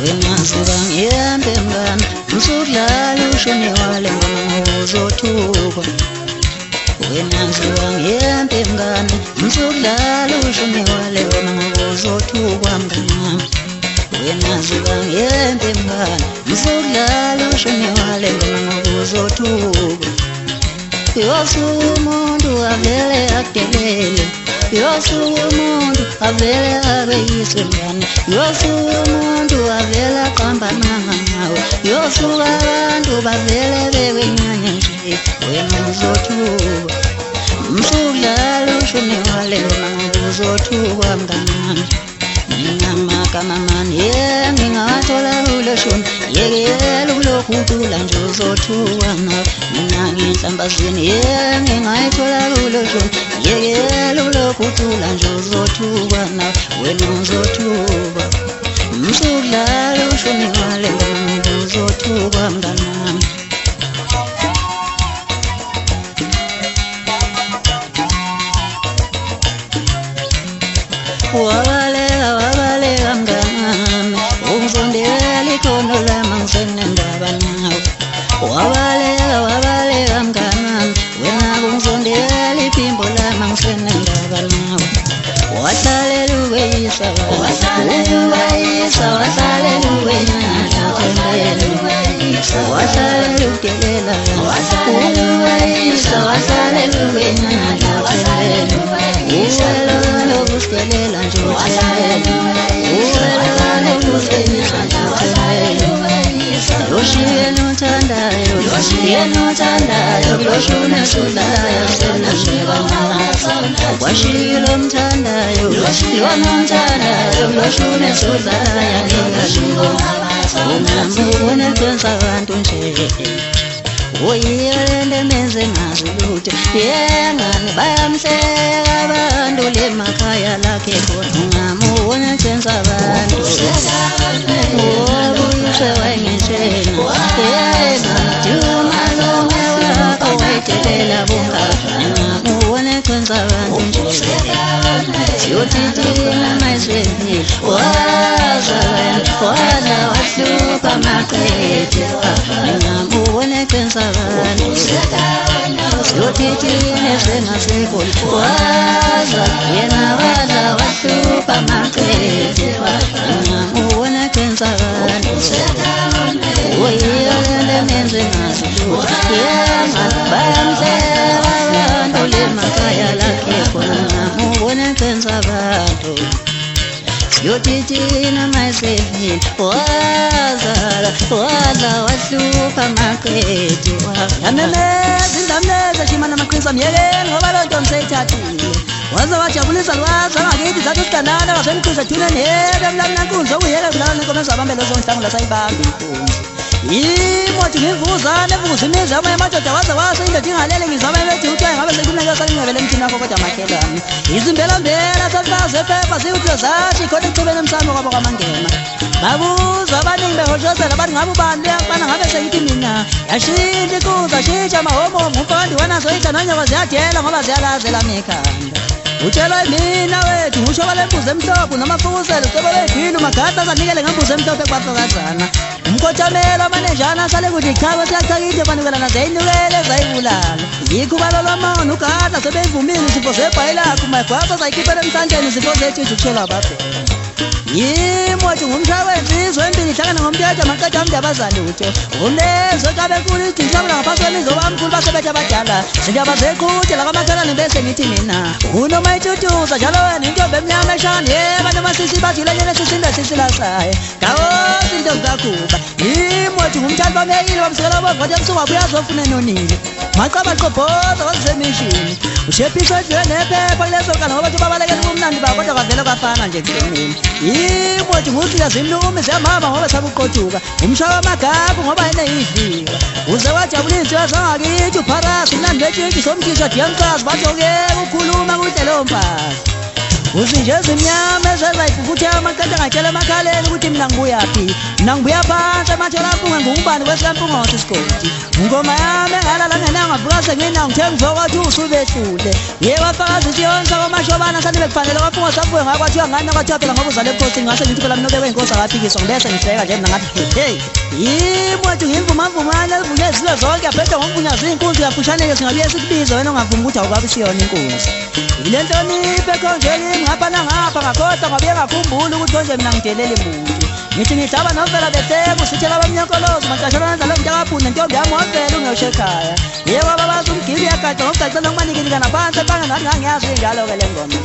wena zibangiyembe mngani msudlala ushone wale ngoma uzothukwa wena zibangiyembe mngani msudlala ushone wale ngoma uzothukwa mngani wena zibangiyembe mngani msudlala ushone wale ngoma uzothukwa yosuka umuntu avele akudelele yosuka umuntu avele abeyise mngani yosuka umuntu avele aqambana nawe yosuka abantu bavele bekwenyanya nje wena uzothukwa msudlala ushone wale ngoma uzothukwa mngani Nginamakamamani ngingawathola kuloshoni yekela ukulokhuthula nje uzothukwa nawe mina ngihlambazini ngingayithola kuloshoni yekela ukulokhuthula nje uzothukwa nawe wena uzothukwa msudlala ushone wale ngoma uzothukwa mnganami wabaleka mnganami ungizondela ikhono lami angisenendaba nawe wabaleka mnganami wena ungizondela iphimbo lami angisenendaba nawe wahlalela ukweyisa wahlalela ukwenyanya wahlalela ukudelela wahlalela ukwenyanya uwela nje yoshiyeni uthandayo loshune sudlalayo washiyile omthandayo lona omthandayo loshune sudlalayo unambubone kwenza abantu nje uyiyelende menze ngazi lutho yengane bayamhleka abantu lemakhaya lakhe khona ungamubone kwenza abantu obuyise wayengentshena yengane duma lomwe wakho wayidelela bungaka ungamubone kwenza abantu nje siyothithina mayisweni waza wahlupha maqede ungamubone kwenza abantu siyothithina sengasekoli waza yena waza wahlupha maqede ungamubone kwenza abantu uyiyelele menze ngazi lutho yengane bayamhleka abantu lemakhaya lakhe khona ungamubone kwenza abantu siyothithina mayisevini wazala wahlupha maqede yamemeza shimana maqhinisa myekeni ngoba loo nto niseyithathile waze wajabulisa lwaza ngakithi zathi usidanana wasemqhinisa thune nebe mlamnankunzi okuyeke kulala nenkomo ezabambele zonhlangu lasayibamba inkunzi imothi ngivuzane evuza imizi amanye amadoda waze washo indoda ingalele ngizama bethi utwaye ngabe sekuneke salingevele emthini wakho kodwa makhelwane izimbelambela safaze ephepha ziyuthi zathi khona ekucubeni emsamo kwabo kwamangema babuza abaningi behoshozela bathi ngabe ubani luyafana ngabe seyithi mina yashintsha inkunzi ashintsha amahomo umfondi wanazo itsha nonyoka ziyadela ngoba ziyalazela mekhanda utshelwa mina wethu ngisho balembuzi emhlophe nomafuzelo cebo bedwini umagada zanikele ngembuzi emhlophe kwafakazana umkothamela amanenjana asale kuthi ichawe siyachakile kwanukelana zayinukele zayibulala yikho ubalolwamona ugada sebeyivumile izifo zebhayilakho mayigwaqo zayikhiphela emhlanjeni izifo zethu ezitshela babhela yimothi ngumshwawensi izwe empili ihlangana ngomthetho maqeda amntu abazalutho umlezo kabe nkulu idinhlabula ngaphansi kwemizo bamkhulu basebethu abadala zindaba zeqhude lakamakhelwane bese ngithi mina unoma itutuza njalo wena intombi emnyama eshani banomasisi bazilenyele sisinda sisilasayo ngawozi into zikakhuba yimothi ngumthandi bameyile bamsekela bovota ebusuku wabuya azofuna enonile maqaba qobhoza wazisemishini ushephiswe edliwe nephepha kulezo kana ngoba babalekela kumnandi babo kodwa kwavele kwafana nje ekugcineni imothi ngufika zimlumi ziyamama ngoba sabuqothuka umshaya wamagabu ngoba eneyidlika uze wajabulisa yazangakithi upharasi mnandi wetshintshi somthisha diyamchazi bathi okuyeka ukhuluma kuhle leyo mfazi uthi nje zimnyama ezezayifufutha amaqeda ngatshela emakhaleni ukuthi mina ngibuyaphi mina ngibuya phansi ematholampungwe ngungubani kwesilampungotho isigodi ngoma yami engalala ngenanga ngavuka sengina ngithe ngivokothi usubehlule yebo afakazi ukuthi yonke kwamashobana sani bekufanele kwaphungo sabuye ngakwathiwa ngani kwathiwa phela ngoba uzale ebukhosini ngase ngithi phela mina obekwe inkosi akaphikiswa ngibese ngihleka nje mina ngathi hey yimothi ngimvumavumane elivuke izilo zonke yaphetha ngomvunyazi inkunzi yafushane-ke singabuye sikubize wena ongavumi ukuthi awukabi siyona inkunzi ile ntonipho ekhonjeni ngapha nangapha ngakhohlwa ngabuye ngakhumbula ukuthi konje mina ngidelela imuntu ngithi ngihlaba novela behleko sithela abamnyankolozi macashelana njalo mntakabhuni nentombi yami wavela ungewushe ekhaya yebo ababazi umgili uyagaca ngokugacela ngokumanikilika naphansi ebanga ngathi ngangiyazi injalo-ke le ngoma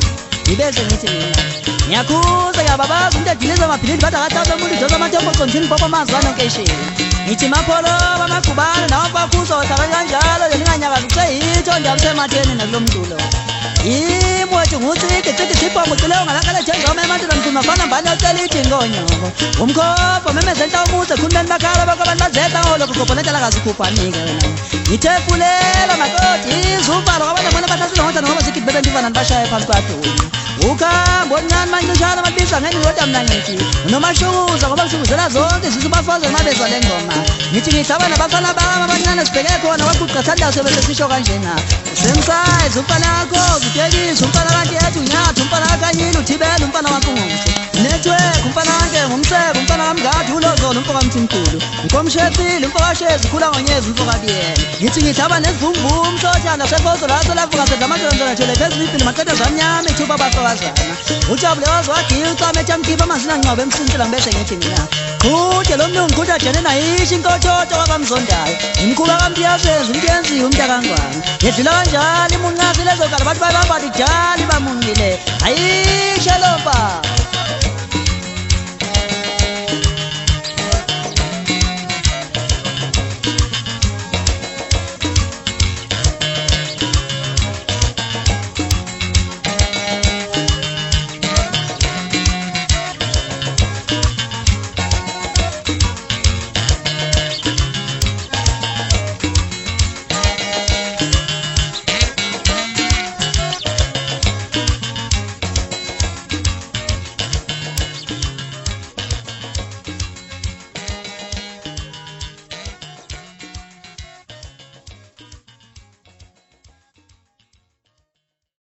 ngibese ngithi mina ngiyakhuza ngiyababazi umuntu edilize amaphilini bathi akathatha umuntu idosa amathembo oconjini popo amazwana onkeshini ngithi mapholoba amagubane nawo mfakhuza ohlaka kanjalo lelinganyakazi kuseyitho ndiyamsematheni nakulo mculo imothi ngucikicikisiphomo culeyo ngalakalethenjoma emantini namthuma fana mbani ocela ithi ngonyoko umkhopho memezenta umuze khulumeni bakhala bakho abantu bazeta ngolo kukhopholetela kazikhuphanike wena ngithefulela makoti izuvalo kwabantu bona bathasile ngoda ngoba sikithi bebendivana nibashaye phansi kwadoni ukhambo oluncane mancushana amabisa ngeni kodwa mna ngithi unomashukuza ngoba ngishukuzela zonke izisu bafaze mabezwa le ngoma ngithi ngihlaba nabafana bami abancane sibheke khona kwaguqa thandayo sebese sisho kanjena semsize umfana wakho utekisa umfana kanti ethi unyathi umfana wakanyini uthibela umfana wakho ngumuhle network umfana wanke ngumsebe umfana kamngadi ulozolo umfoka mthimkhulu ukomshethile umfoka shezi khula ngonyezi umfoka biyela ngithi ngihlaba nesivumvumu sothanda sefoso laso lavuka sedla amadolonzonethele phezulu impilo maqeda zamnyama ithuba bafakazana ujabule wazi wagila ucame ethamkhipha amazina ngcobe emsinsela ngibese ngithi mina qhude lo mlungu qhude ajene nayisho inkothoto kwabamzondayo imkhuba kamntiyasenza umntiyenziwe umntakangwane yedlula kanjalo imunqasi lezokala bathi bayibamba dijali bamunqile ayishe lompa